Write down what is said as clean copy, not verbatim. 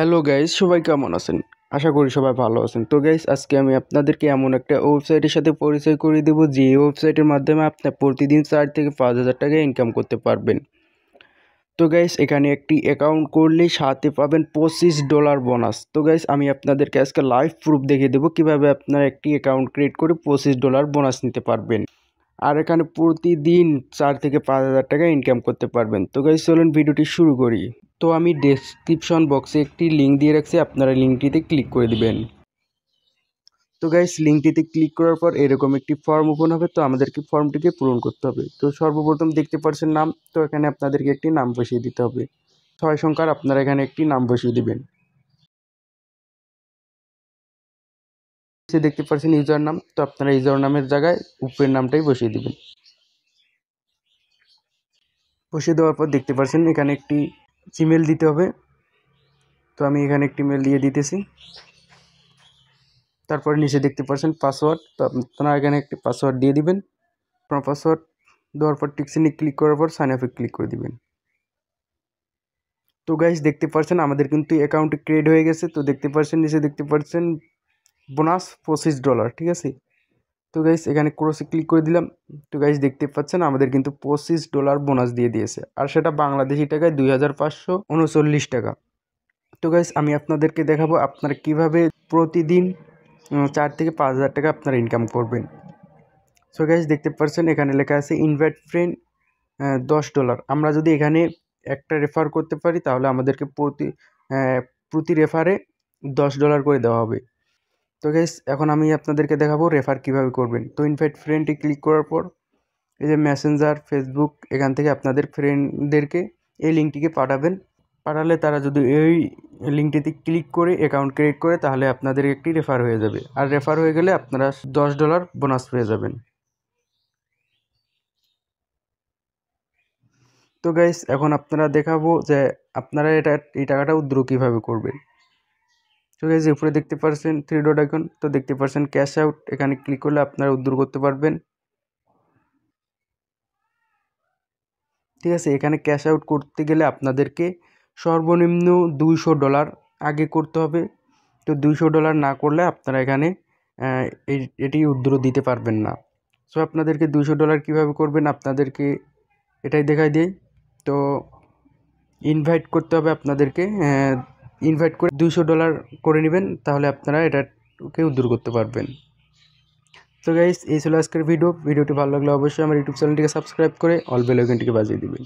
Hello guys, সবাই কেমন আছেন? আশা করি সবাই ভালো আছেন। তো গাইস, আজকে আমি আপনাদেরকে এমন একটা ওয়েবসাইটের সাথে পরিচয় করিয়ে দেবো যে ওয়েবসাইটের মাধ্যমে আপনি প্রতিদিন 4 থেকে 5,000 টাকা ইনকাম করতে পারবেন। তো গাইস, এখানে একটি অ্যাকাউন্ট করলেই সাথে পাবেন $25 বোনাস। তো গাইস, আমি আপনাদেরকে আজকে লাইভ প্রুফ দেখিয়ে দেবো কীভাবে আপনারা একটি অ্যাকাউন্ট ক্রিয়েট করে $25 বোনাস নিতে পারবেন। আর এখানে প্রতিদিন 4 থেকে 5,000 টাকা ইনকাম করতে পারবেন। তো গাইস, চলুন ভিডিওটি শুরু করি। তো আমি ডেসক্রিপশন বক্সে একটি লিঙ্ক দিয়ে রাখছি, আপনারা লিঙ্কটিতে ক্লিক করে দিবেন। তো গাইস, লিঙ্কটিতে ক্লিক করার পর এরকম একটি ফর্ম ওপেন হবে। তো আমাদেরকে ফর্মটিকে পূরণ করতে হবে। তো সর্বপ্রথম দেখতে পাচ্ছেন নাম। তো এখানে আপনাদেরকে একটি নাম বসিয়ে দিতে হবে। 6 সংখ্যার আপনারা এখানে একটি নাম বসিয়ে দিবেন। দেখতে পাচ্ছেন ইউজার নাম। তো আপনারা ইউজার নামের জায়গায় উপরের নামটাই বসিয়ে দিবেন। বসিয়ে দেওয়ার পর দেখতে পাচ্ছেন এখানে একটি জিমেল দিতে হবে। তো আমি এখানে একটি মেল দিয়ে দিতেছি। তারপরে নিচে দেখতে পাচ্ছেন পাসওয়ার্ড। তো আপনারা এখানে একটি পাসওয়ার্ড দিয়ে দিবেন। আপনার পাসওয়ার্ড দেওয়ার পর টিকচিহ্নে ক্লিক করার পর সাইন আপে ক্লিক করে দিবেন। তো গাইস, দেখতে পাচ্ছেন আমাদের কিন্তু অ্যাকাউন্টে ক্রিয়েট হয়ে গেছে। তো দেখতে পাচ্ছেন নিচে দেখতে পাচ্ছেন বোনাস $25, ঠিক আছে। তো গাইস, এখানে ক্রসে ক্লিক করে দিলাম। তো গাইস, দেখতে পাচ্ছেন আমাদের কিন্তু $25 বোনাস দিয়ে দিয়েছে, আর সেটা বাংলাদেশি টাকায় 2,539 টাকা। তো গাইস, আমি আপনাদেরকে দেখাবো আপনারা কিভাবে প্রতিদিন 4 থেকে 5,000 টাকা আপনারা ইনকাম করবেন। সো গাইস, দেখতে পাচ্ছেন এখানে লেখা আছে ইনভাইট ফ্রেন্ড $10। আমরা যদি এখানে একটা রেফার করতে পারি তাহলে আমাদেরকে প্রতি রেফারে $10 করে দেওয়া হবে। তো গাইস, এখন আমি আপনাদেরকে দেখাবো রেফার কিভাবে করবেন। তো ইনভাইট ফ্রেন্ডে ক্লিক করার পর এই যে মেসেঞ্জার, ফেসবুক, এখান থেকে আপনাদের ফ্রেন্ডদেরকে এই লিঙ্কটিকে পাঠাবেন। পাঠালে তারা যদি এই লিঙ্কটিতে ক্লিক করে অ্যাকাউন্ট ক্রিয়েট করে তাহলে আপনাদের একটি রেফার হয়ে যাবে, আর রেফার হয়ে গেলে আপনারা $10 বোনাস পেয়ে যাবেন। তো গাইস, এখন আপনারা দেখাবো যে আপনারা এই টাকাটা উইথড্র কীভাবে করবেন। তো গাইস, উপরে দেখতে পাচ্ছেন 3 ডট আইকন। তো দেখতে পাচ্ছেন ক্যাশ আউট, এখানে ক্লিক করলে আপনারা উইথড্র করতে পারবেন, ঠিক আছে। এখানে ক্যাশ আউট করতে গেলে আপনাদেরকে সর্বনিম্ন $200 আগে করতে হবে। তো $200 না করলে আপনারা এখানে এটি উইথড্র দিতে পারবেন না। সো আপনাদেরকে $200 কীভাবে করবেন আপনাদেরকে এটাই দেখাই দিই। তো ইনভাইট করতে হবে আপনাদেরকে, ইনভাইট করে $200 করে নেবেন, তাহলে আপনারা এটাকে উইথড্র করতে পারবেন। তো গাইস, এই ছিল আজকের ভিডিওটি ভালো লাগলে অবশ্যই আমার ইউটিউব চ্যানেলটিকে সাবস্ক্রাইব করে অল বেল আইকনটিকে বাজিয়ে দিবেন।